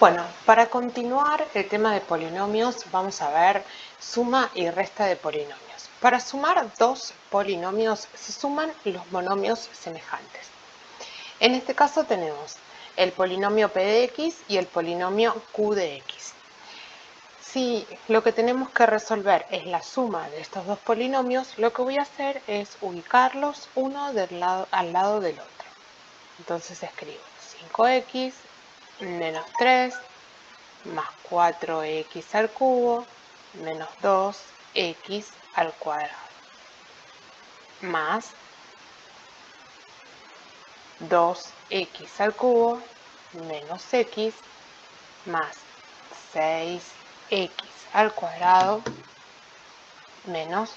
Bueno, para continuar el tema de polinomios, vamos a ver suma y resta de polinomios. Para sumar dos polinomios se suman los monomios semejantes. En este caso tenemos el polinomio p de x y el polinomio q de x. Si lo que tenemos que resolver es la suma de estos dos polinomios, lo que voy a hacer es ubicarlos uno al lado del otro. Entonces escribo 5x menos 3 más 4x al cubo menos 2x al cuadrado más 2x al cubo menos x más 6x al cuadrado menos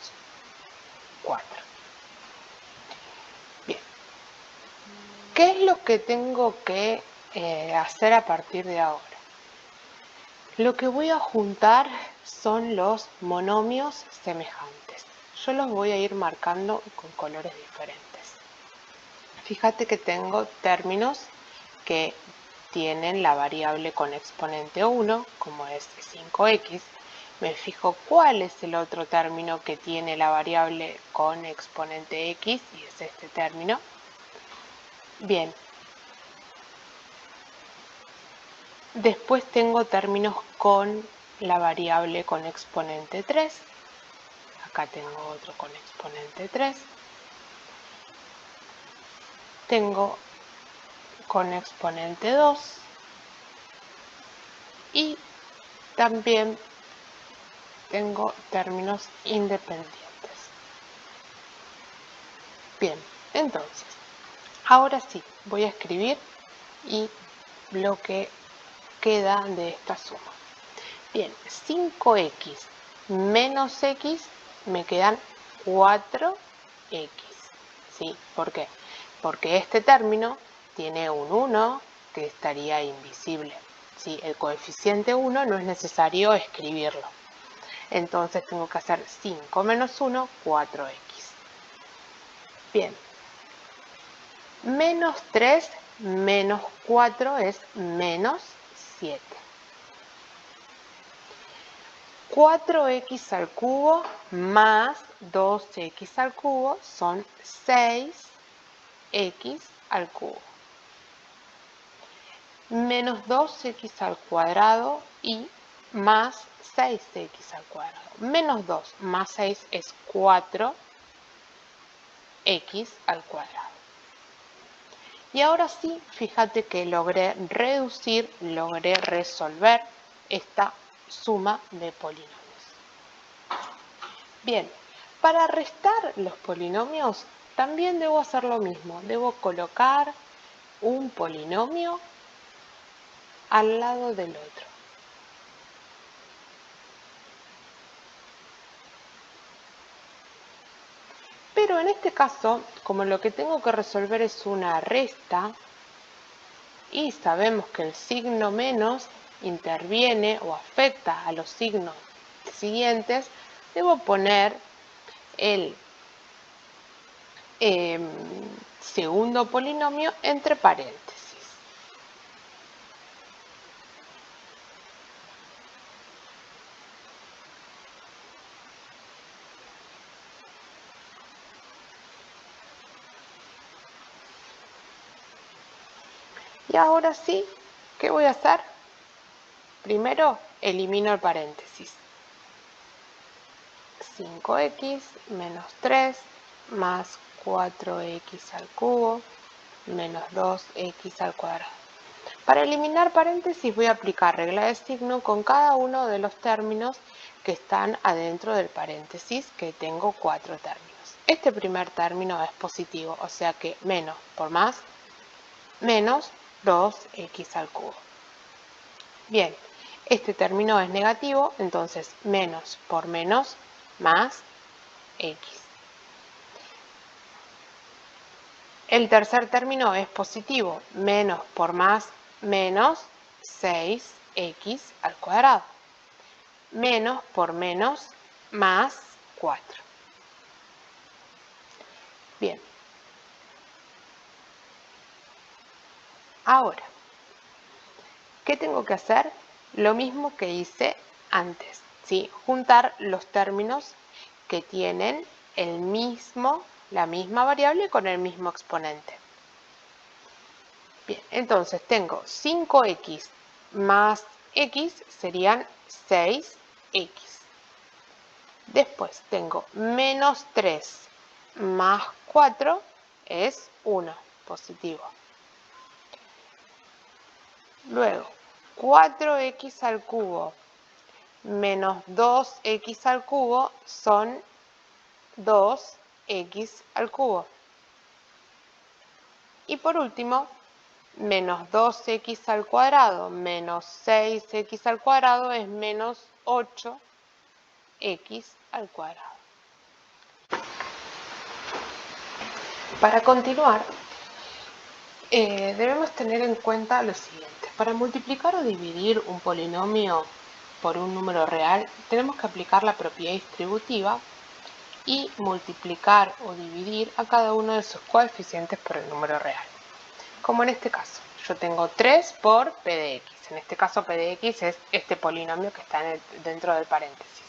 4. Bien, ¿qué es lo que tengo que hacer a partir de ahora? Lo que voy a juntar son los monomios semejantes. Yo los voy a ir marcando con colores diferentes. Fíjate que tengo términos que tienen la variable con exponente 1, como es 5x. Me fijo cuál es el otro término que tiene la variable con exponente x, y es este término. Bien. Después tengo términos con la variable con exponente 3. Acá tengo otro con exponente 3. Tengo con exponente 2. Y también tengo términos independientes. Bien, entonces, ahora sí, voy a escribir y lo que queda de esta suma. Bien, 5x menos x me quedan 4x. ¿Sí? ¿Por qué? Porque este término tiene un 1 que estaría invisible. ¿Sí? El coeficiente 1 no es necesario escribirlo. Entonces tengo que hacer 5 menos 1, 4x. Bien. Menos 3 menos 4 es menos 7. 4x al cubo más 2x al cubo son 6x al cubo. Menos 2x al cuadrado y más 6x al cuadrado. Menos 2 más 6 es 4x al cuadrado. Y ahora sí, fíjate que logré resolver esta suma de polinomios. Bien, para restar los polinomios también debo hacer lo mismo. Debo colocar un polinomio al lado del otro. Pero en este caso, como lo que tengo que resolver es una resta, y sabemos que el signo menos interviene o afecta a los signos siguientes, debo poner el segundo polinomio entre paréntesis. Y ahora sí, ¿qué voy a hacer? Primero elimino el paréntesis. 5x menos 3 más 4x al cubo menos 2x al cuadrado. Para eliminar paréntesis voy a aplicar regla de signo con cada uno de los términos que están adentro del paréntesis, que tengo 4 términos. Este primer término es positivo, o sea que menos por más, menos 2x al cubo. Bien, este término es negativo, entonces menos por menos más x. El tercer término es positivo, menos por más menos 6x al cuadrado. Menos por menos más 4. Bien. Ahora, ¿Qué tengo que hacer? Lo mismo que hice antes, ¿sí? Juntar los términos que tienen la misma variable con el mismo exponente. Bien, entonces tengo 5x más x serían 6x. Después tengo menos 3 más 4 es 1, positivo. Luego, 4x al cubo menos 2x al cubo son 2x al cubo. Y por último, menos 2x al cuadrado menos 6x al cuadrado es menos 8x al cuadrado. Para continuar, debemos tener en cuenta lo siguiente. Para multiplicar o dividir un polinomio por un número real, tenemos que aplicar la propiedad distributiva y multiplicar o dividir a cada uno de sus coeficientes por el número real. Como en este caso, yo tengo 3 por p de x. En este caso, p de x es este polinomio que está dentro del paréntesis.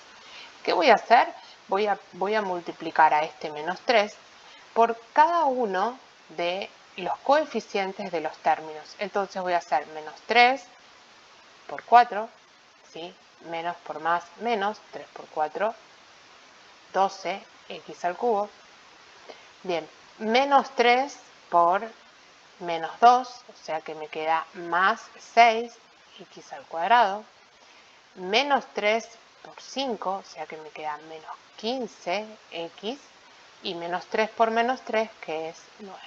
¿Qué voy a hacer? Voy a multiplicar a este menos 3 por cada uno de los coeficientes de los términos. Entonces voy a hacer menos 3 por 4, ¿sí? Menos por más, menos 3 por 4, 12x al cubo. Bien, menos 3 por menos 2, o sea que me queda más 6x al cuadrado. Menos 3 por 5, o sea que me queda menos 15x. Y menos 3 por menos 3, que es 9.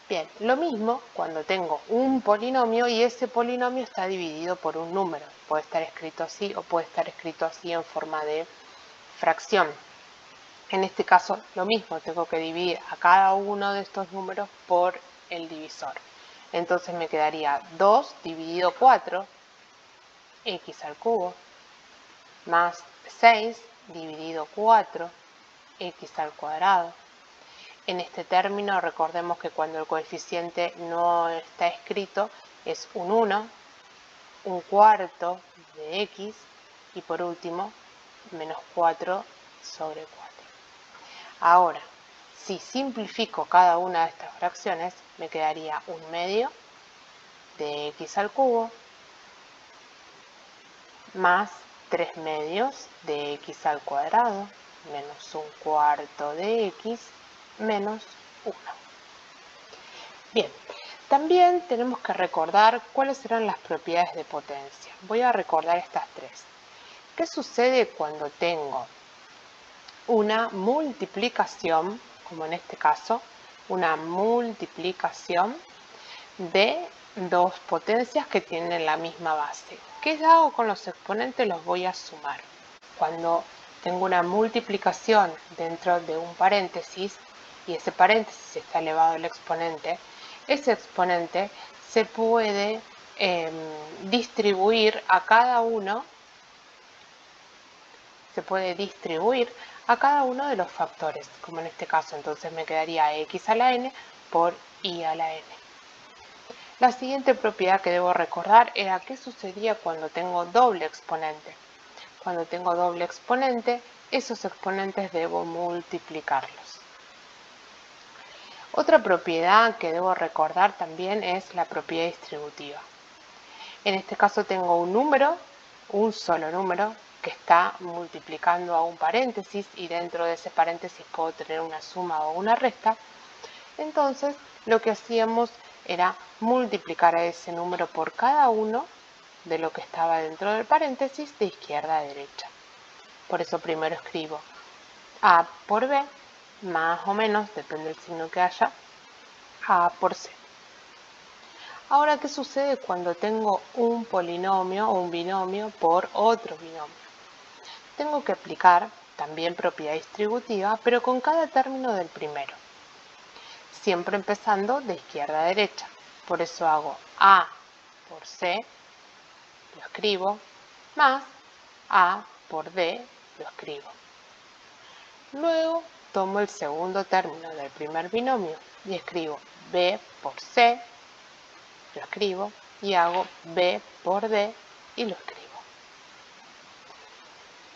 Bien, lo mismo cuando tengo un polinomio y ese polinomio está dividido por un número. Puede estar escrito así o puede estar escrito así en forma de fracción. En este caso, lo mismo, tengo que dividir a cada uno de estos números por el divisor. Entonces me quedaría 2 dividido 4, x al cubo, más 6 dividido 4, x al cuadrado. En este término recordemos que cuando el coeficiente no está escrito es un 1, un cuarto de x y por último menos 4 sobre 4. Ahora, si simplifico cada una de estas fracciones, me quedaría un medio de x al cubo más 3 medios de x al cuadrado menos un cuarto de x menos 1. Bien, también tenemos que recordar cuáles eran las propiedades de potencia. Voy a recordar estas tres. ¿Qué sucede cuando tengo una multiplicación, como en este caso, una multiplicación de dos potencias que tienen la misma base? ¿Qué hago con los exponentes? Los voy a sumar. Cuando tengo una multiplicación dentro de un paréntesis y ese paréntesis está elevado al exponente, ese exponente se puede distribuir a cada uno de los factores, como en este caso. Entonces me quedaría x a la n por y a la n. La siguiente propiedad que debo recordar era qué sucedía cuando tengo doble exponente. Cuando tengo doble exponente, esos exponentes debo multiplicarlos. Otra propiedad que debo recordar también es la propiedad distributiva. En este caso tengo un número, un solo número, que está multiplicando a un paréntesis y dentro de ese paréntesis puedo tener una suma o una resta. Entonces lo que hacíamos era multiplicar a ese número por cada uno de lo que estaba dentro del paréntesis de izquierda a derecha. Por eso primero escribo a por b, más o menos, depende del signo que haya, a por c. Ahora, ¿qué sucede cuando tengo un polinomio o un binomio por otro binomio? Tengo que aplicar también propiedad distributiva, pero con cada término del primero. Siempre empezando de izquierda a derecha. Por eso hago a por c, lo escribo, más a por d, lo escribo. Luego tomo el segundo término del primer binomio y escribo b por c, lo escribo, y hago B por D y lo escribo.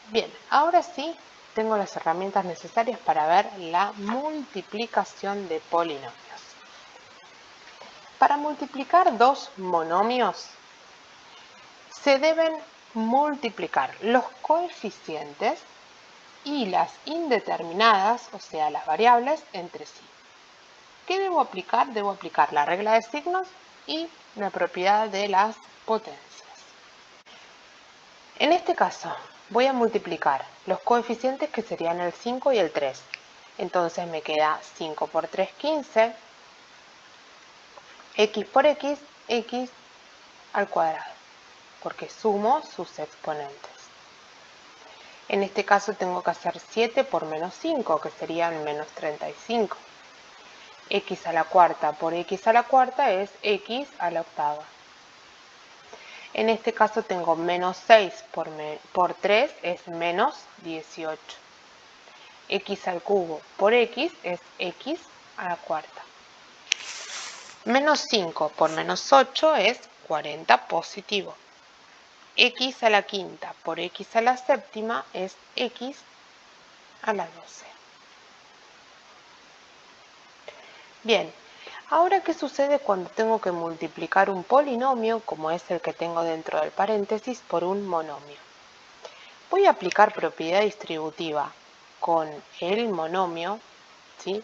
Bien, ahora sí tengo las herramientas necesarias para ver la multiplicación de polinomios. Para multiplicar dos monomios se deben multiplicar los coeficientes y las indeterminadas, o sea, las variables, entre sí. ¿Qué debo aplicar? Debo aplicar la regla de signos y la propiedad de las potencias. En este caso, voy a multiplicar los coeficientes que serían el 5 y el 3. Entonces me queda 5 por 3, 15. X por X, X al cuadrado, porque sumo sus exponentes. En este caso tengo que hacer 7 por menos 5, que serían menos 35. X a la cuarta por X a la cuarta es X a la octava. En este caso tengo menos 6 por 3 es menos 18. X al cubo por X es X a la cuarta. Menos 5 por menos 8 es 40 positivo. X a la quinta por X a la séptima es X a la 12. Bien, ahora ¿qué sucede cuando tengo que multiplicar un polinomio, como es el que tengo dentro del paréntesis, por un monomio? Voy a aplicar propiedad distributiva con el monomio, ¿sí?,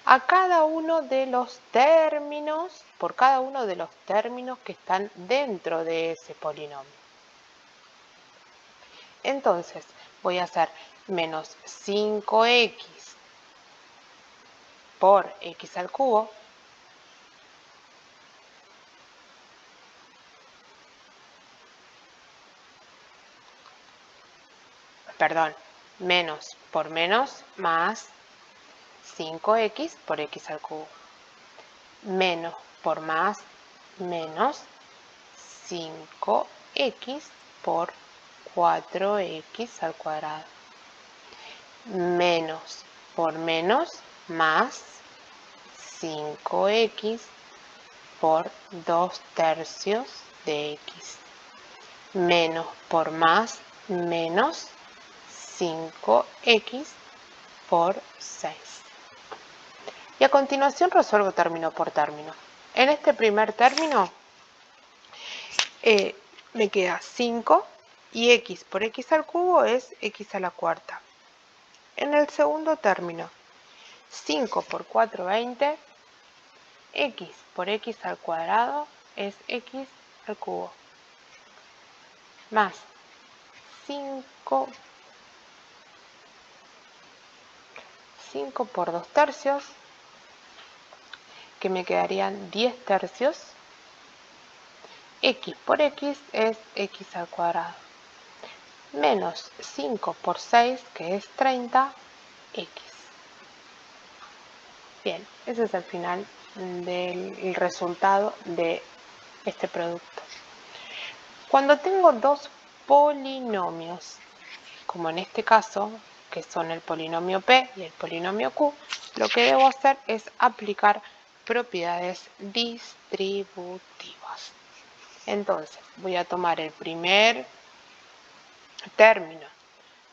a cada uno de los términos, por cada uno de los términos que están dentro de ese polinomio. Entonces, voy a hacer menos 5x por x al cubo menos por menos más 5x por x al cubo, menos por más menos 5x por 4x al cuadrado, menos por menos más 5x por 2 tercios de x, menos por más menos 5x por 6. Y a continuación resuelvo término por término. En este primer término me queda 5 y x por x al cubo es x a la cuarta. En el segundo término, 5 por 4, 20, x por x al cuadrado es x al cubo, más 5 por 2 tercios, que me quedarían 10 tercios, x por x es x al cuadrado, menos 5 por 6, que es 30, x. Bien, ese es el final del resultado de este producto. Cuando tengo dos polinomios, como en este caso, que son el polinomio P y el polinomio Q, lo que debo hacer es aplicar propiedades distributivas. Entonces, voy a tomar el primer término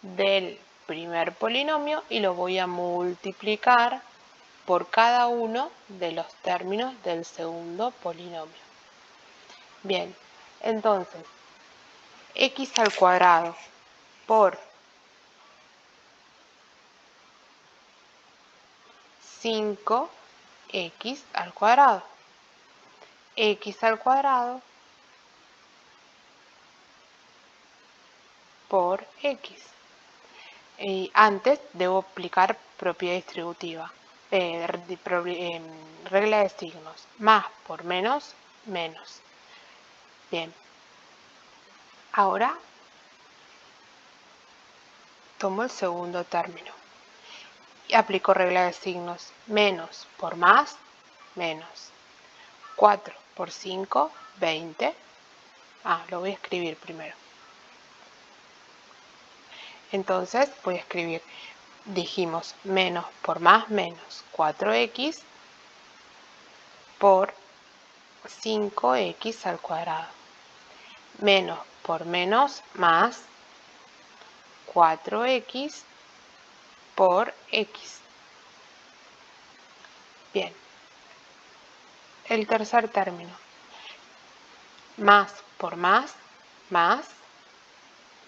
del primer polinomio y lo voy a multiplicar por cada uno de los términos del segundo polinomio. Bien, entonces, x al cuadrado por 5x al cuadrado, x al cuadrado por x. Y antes debo aplicar propiedad distributiva, regla de signos, más por menos, menos. Bien, ahora tomo el segundo término y aplico regla de signos, menos por más, menos. 4 por 5, 20. Lo voy a escribir primero. Entonces voy a escribir, dijimos, menos por más, menos 4x por 5x al cuadrado. Menos por menos más 4x por x. Bien. El tercer término. Más por más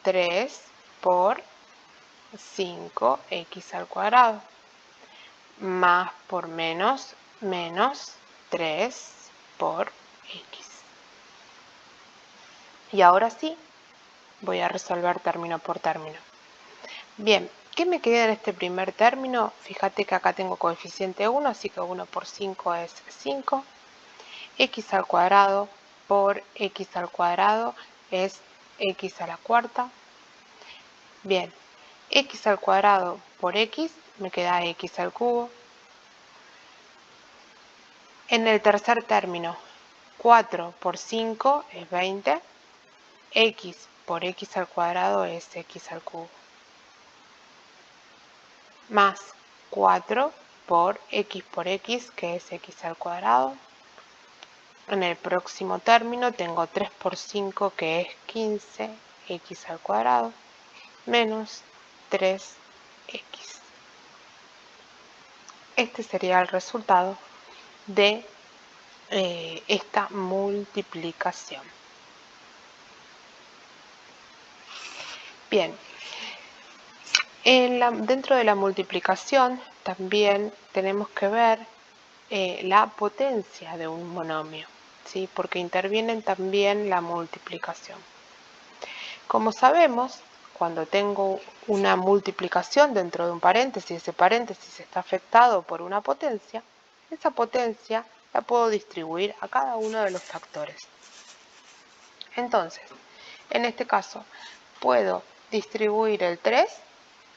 3 por 5x al cuadrado. Más por menos 3 por x. Y ahora sí, voy a resolver término por término. Bien, ¿qué me queda en este primer término? Fíjate que acá tengo coeficiente 1, así que 1 por 5 es 5. X al cuadrado por x al cuadrado es x a la cuarta. Bien, x al cuadrado por x me queda x al cubo. En el tercer término, 4 por 5 es 20. X por x al cuadrado es x al cubo. Más 4 por x, que es x al cuadrado. En el próximo término tengo 3 por 5, que es 15, x al cuadrado, menos 3x. Este sería el resultado de esta multiplicación. Bien, dentro de la multiplicación también tenemos que ver la potencia de un monomio, ¿sí? Porque intervienen también la multiplicación. Como sabemos, cuando tengo una multiplicación dentro de un paréntesis, ese paréntesis está afectado por una potencia, esa potencia la puedo distribuir a cada uno de los factores. Entonces, en este caso, puedo distribuir el 3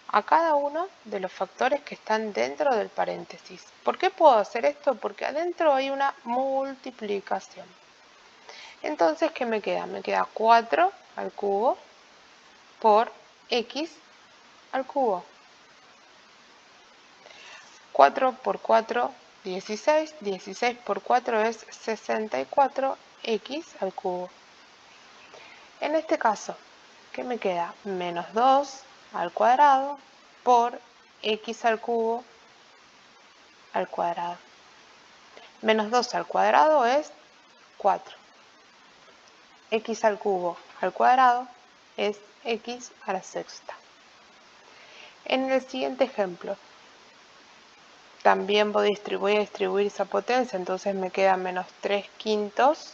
a cada uno de los factores que están dentro del paréntesis. ¿Por qué puedo hacer esto? Porque adentro hay una multiplicación. Entonces, ¿qué me queda? Me queda 4 al cubo por x al cubo. 4 por 4, 16. 16 por 4 es 64 x al cubo. En este caso, ¿qué me queda? Menos 2 al cuadrado por x al cubo al cuadrado. Menos 2 al cuadrado es 4. X al cubo al cuadrado es x a la sexta. En el siguiente ejemplo, también voy a distribuir esa potencia, entonces me queda menos 3 quintos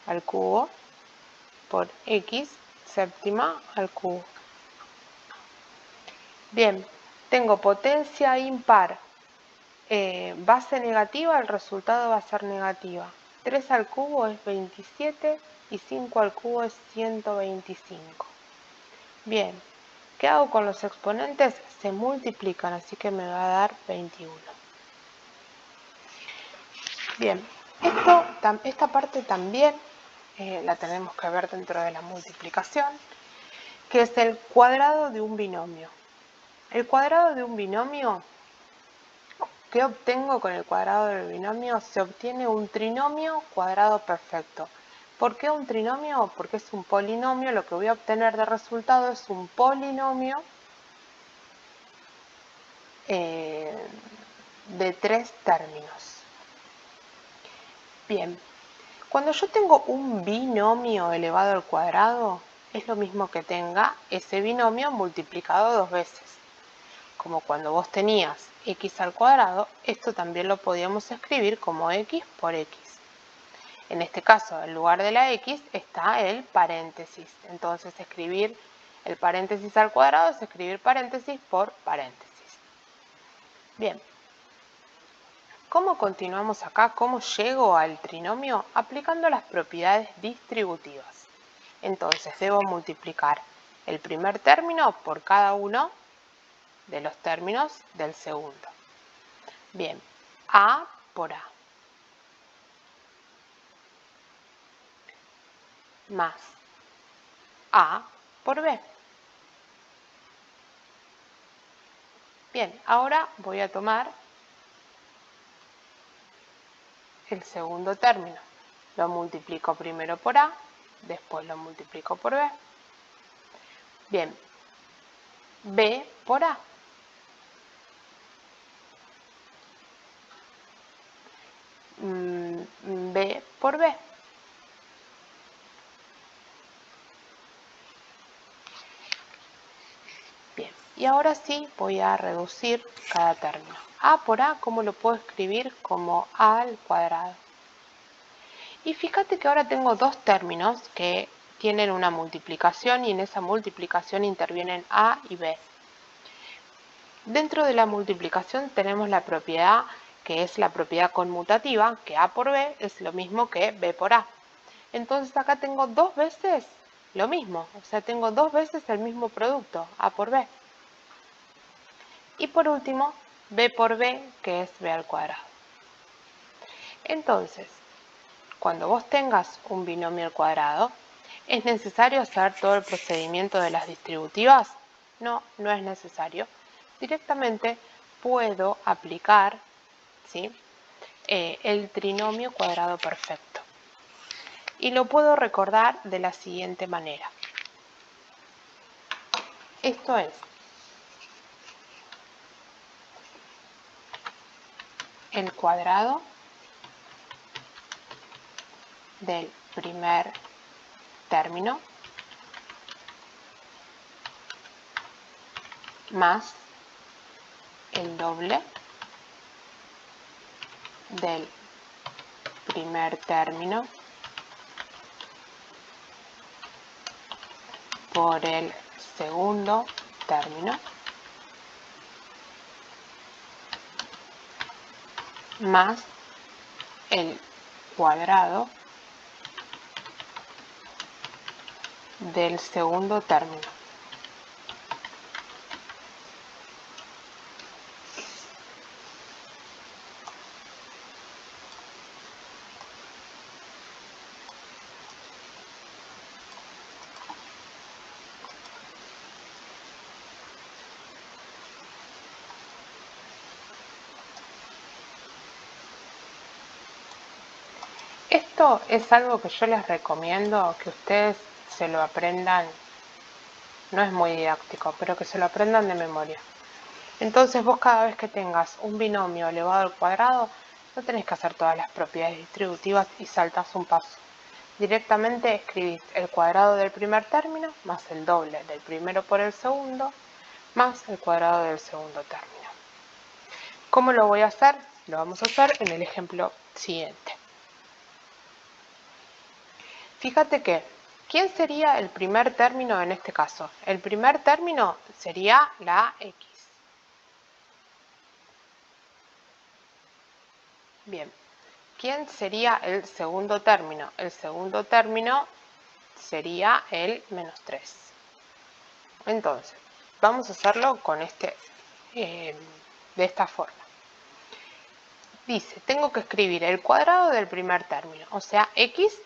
al cubo por x séptima al cubo. Bien, tengo potencia impar, base negativa, el resultado va a ser negativa. 3 al cubo es 27 y 5 al cubo es 125. Bien, ¿qué hago con los exponentes? Se multiplican, así que me va a dar 21. Bien, esta parte también la tenemos que ver dentro de la multiplicación, que es el cuadrado de un binomio. El cuadrado de un binomio, ¿qué obtengo con el cuadrado del binomio? Se obtiene un trinomio cuadrado perfecto. ¿Por qué un trinomio? Porque es un polinomio, lo que voy a obtener de resultado es un polinomio de 3 términos. Bien, cuando yo tengo un binomio elevado al cuadrado, es lo mismo que tenga ese binomio multiplicado 2 veces. Como cuando vos tenías x al cuadrado, esto también lo podíamos escribir como x por x. En este caso, en lugar de la x está el paréntesis. Entonces, escribir el paréntesis al cuadrado es escribir paréntesis por paréntesis. Bien. ¿Cómo continuamos acá? ¿Cómo llego al trinomio? Aplicando las propiedades distributivas. Entonces, debo multiplicar el primer término por cada uno de los términos del segundo. Bien, A por A más A por B. Bien, ahora voy a tomar el segundo término. Lo multiplico primero por A, después lo multiplico por B. Bien, B por A. B por B. Bien, y ahora sí voy a reducir cada término. A por A, ¿cómo lo puedo escribir? Como A al cuadrado. Y fíjate que ahora tengo dos términos que tienen una multiplicación y en esa multiplicación intervienen A y B. Dentro de la multiplicación tenemos la propiedad que es la propiedad conmutativa, que A por B es lo mismo que B por A. Entonces acá tengo dos veces lo mismo, o sea, tengo dos veces el mismo producto, A por B. Y por último, B por B, que es B al cuadrado. Entonces, cuando vos tengas un binomio al cuadrado, ¿es necesario hacer todo el procedimiento de las distributivas? No, no es necesario. Directamente puedo aplicar, ¿sí?, el trinomio cuadrado perfecto. Y lo puedo recordar de la siguiente manera. Esto es el cuadrado del primer término más el doble del primer término por el segundo término más el cuadrado del segundo término. Esto es algo que yo les recomiendo que ustedes se lo aprendan, no es muy didáctico, pero que se lo aprendan de memoria. Entonces vos cada vez que tengas un binomio elevado al cuadrado, no tenés que hacer todas las propiedades distributivas y saltás un paso. Directamente escribís el cuadrado del primer término más el doble del primero por el segundo más el cuadrado del segundo término. ¿Cómo lo voy a hacer? Lo vamos a hacer en el ejemplo siguiente. Fíjate que, ¿quién sería el primer término en este caso? El primer término sería la X. Bien, ¿quién sería el segundo término? El segundo término sería el menos 3. Entonces, vamos a hacerlo con de esta forma. Dice, tengo que escribir el cuadrado del primer término, o sea, X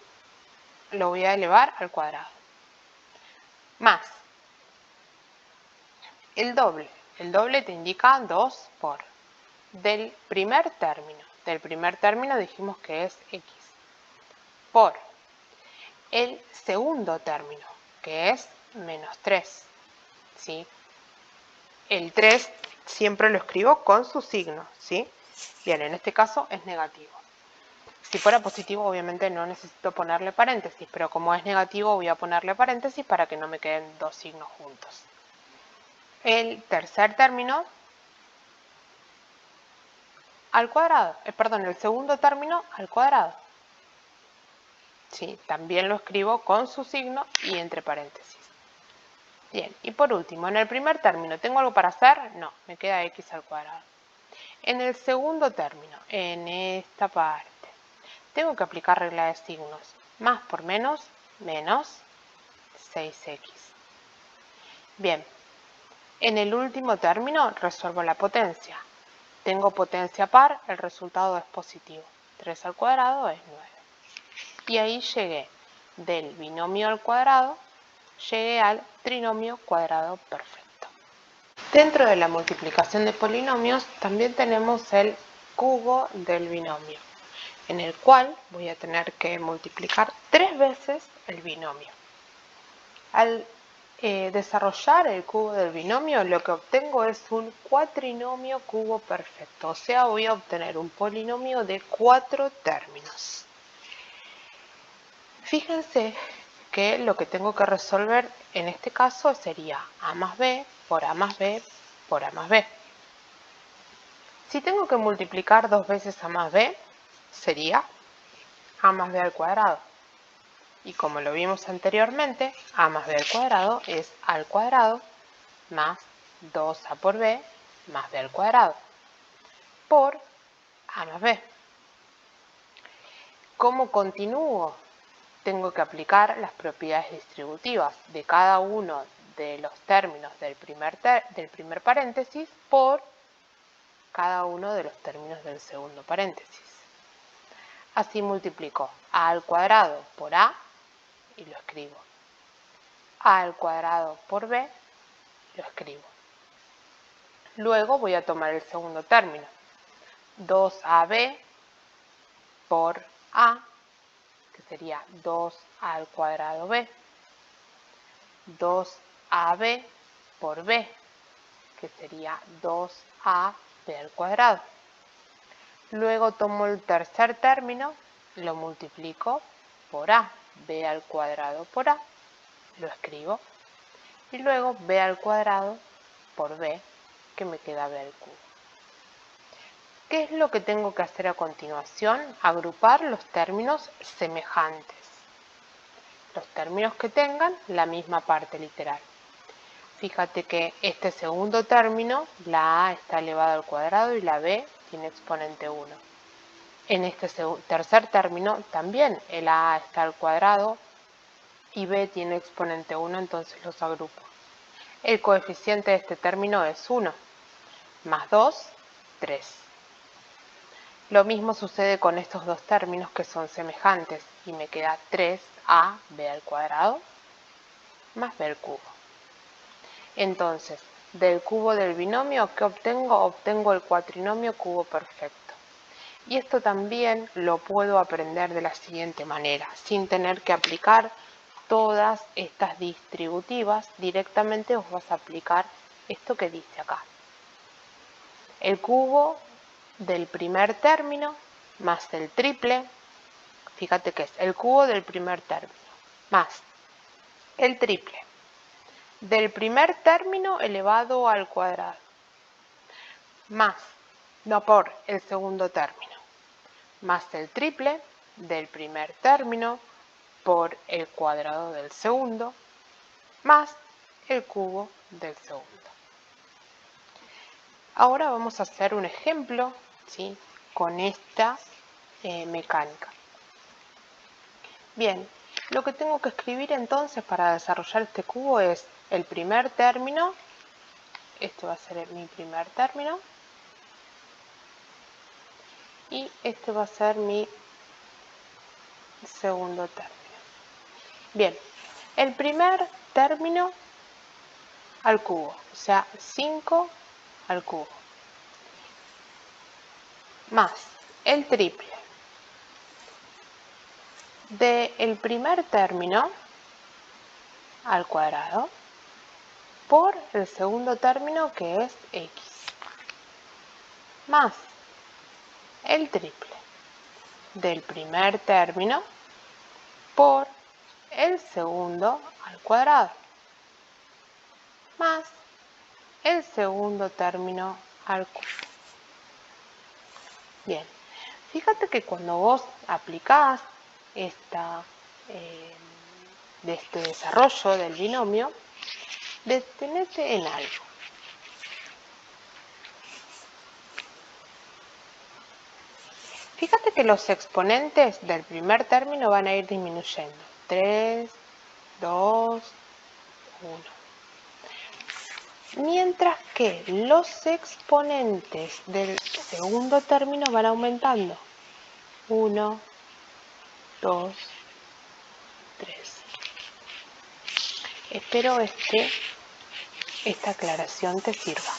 lo voy a elevar al cuadrado, más el doble. El doble te indica 2 por del primer término. Del primer término dijimos que es X. Por el segundo término, que es menos 3. ¿Sí? El 3 siempre lo escribo con su signo, ¿sí? Bien, en este caso es negativo. Si fuera positivo, obviamente no necesito ponerle paréntesis, pero como es negativo voy a ponerle paréntesis para que no me queden dos signos juntos. El tercer término al cuadrado, el segundo término al cuadrado. Sí, también lo escribo con su signo y entre paréntesis. Bien, y por último, en el primer término, ¿tengo algo para hacer? No, me queda x al cuadrado. En el segundo término, en esta parte, tengo que aplicar regla de signos. Más por menos, menos 6x. Bien, en el último término resuelvo la potencia. Tengo potencia par, el resultado es positivo. 3 al cuadrado es 9. Y ahí llegué del binomio al cuadrado, llegué al trinomio cuadrado perfecto. Dentro de la multiplicación de polinomios también tenemos el cubo del binomio. en el cual voy a tener que multiplicar 3 veces el binomio. Al desarrollar el cubo del binomio, lo que obtengo es un cuatrinomio cubo perfecto, o sea, voy a obtener un polinomio de 4 términos. Fíjense que lo que tengo que resolver en este caso sería a más b por a más b por a más b. Si tengo que multiplicar 2 veces a más b, sería a más b al cuadrado. Y como lo vimos anteriormente, a más b al cuadrado es a al cuadrado más 2a por b más b al cuadrado por a más b. ¿Cómo continúo? Tengo que aplicar las propiedades distributivas de cada uno de los términos del primer paréntesis por cada uno de los términos del segundo paréntesis. Así multiplico a al cuadrado por a y lo escribo. A al cuadrado por b, lo escribo. Luego voy a tomar el segundo término. 2ab por a, que sería 2a al cuadrado b. 2ab por b, que sería 2ab al cuadrado. Luego tomo el tercer término, lo multiplico por a, b al cuadrado por a, lo escribo. Y luego b al cuadrado por b, que me queda b al cubo. ¿Qué es lo que tengo que hacer a continuación? Agrupar los términos semejantes. Los términos que tengan la misma parte literal. Fíjate que este segundo término, la a está elevada al cuadrado y la b tiene exponente 1. En este tercer término también el a está al cuadrado y b tiene exponente 1, entonces los agrupo. El coeficiente de este término es 1, más 2, 3. Lo mismo sucede con estos dos términos que son semejantes y me queda 3ab al cuadrado más b al cubo. Entonces, del cubo del binomio, ¿qué obtengo? Obtengo el cuatrinomio cubo perfecto. Y esto también lo puedo aprender de la siguiente manera, sin tener que aplicar todas estas distributivas, directamente os vas a aplicar esto que dice acá. El cubo del primer término más el triple, fíjate que es el cubo del primer término más el triple del primer término elevado al cuadrado más, no por el segundo término, más el triple del primer término por el cuadrado del segundo más el cubo del segundo. Ahora vamos a hacer un ejemplo, ¿sí?, con esta mecánica. Bien, lo que tengo que escribir entonces para desarrollar este cubo es el primer término, este va a ser mi primer término, y este va a ser mi segundo término. Bien, el primer término al cubo, o sea, 5 al cubo, más el triple del primer término al cuadrado por el segundo término, que es x, más el triple del primer término por el segundo al cuadrado más el segundo término al cubo. Bien, fíjate que cuando vos aplicás de este desarrollo del binomio, detenete en algo. Fíjate que los exponentes del primer término van a ir disminuyendo. 3, 2, 1. Mientras que los exponentes del segundo término van aumentando. 1, 2, 3. Espero esta aclaración te sirva.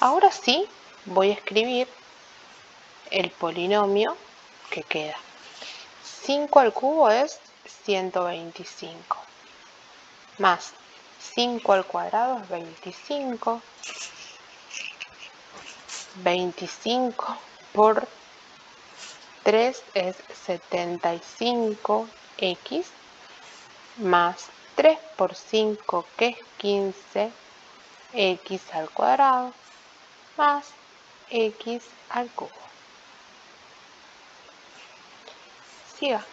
Ahora sí, voy a escribir el polinomio que queda. 5 al cubo es 125. Más 5 al cuadrado es 25. 25 por 3 es 75x, más 3 por 5 que es 15, x al cuadrado, más x al cubo. Sigamos.